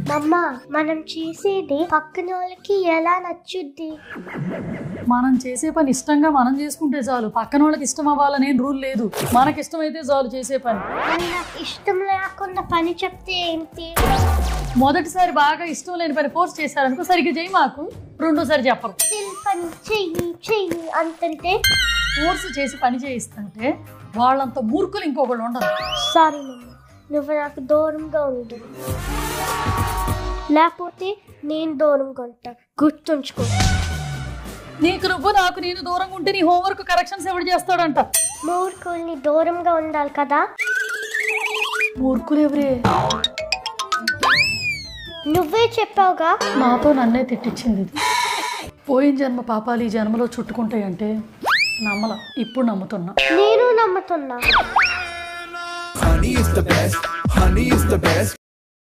మమ్మా మనం చేసేది పక్కన వాళ్ళకి ఎలా నచ్చుద్ది? మనం చేసే పని ఇష్టంగా మనం చేసుకుంటే చాలు. పక్కన వాళ్ళకి ఇష్టం అవ్వాలనే రూల్ లేదు. మనకి ఇష్టమైతే చాలు చేసే పని. నాకు ఇష్టం లేకుండా పని చెప్తే ఏంటి? మొదటిసారి బాగా ఇష్టం లేని పని ఫోర్స్ చేశారనుకో సరిగ్గా చేయి మాకు, రెండోసారి చెప్పరు. పని చెయ్యి చెయ్యి అంటుంటే ఫోర్స్ చేసి పని చేయిస్తుంటే వాళ్ళంత మూర్ఖులు ఇంకొకళ్ళు ఉండరు. సారీ మమ్మ, నువ్వు నాకు దూరంగా ఉండు, లేకపోతే నేను దూరంగా ఉంటా. గుర్తుంచుకో. నీకు నువ్వు నాకు నేను దూరంగా ఉంటే నీ హోంవర్క్ కరెక్షన్స్ ఎవరు చేస్తాడంట? మూర్ఖుల్ని దూరంగా ఉండాలి కదా. మూర్ఖులు ఎవరే? నువ్వే చెప్పావుగా. నాతో నన్నే తిట్టించింది. పోయిన జన్మ పాపాలు ఈ జన్మలో చుట్టుకుంటాయంటే నమ్మల, ఇప్పుడు నమ్ముతున్నా. నేను నమ్ముతున్నా. Honey is the best. Honey is the best.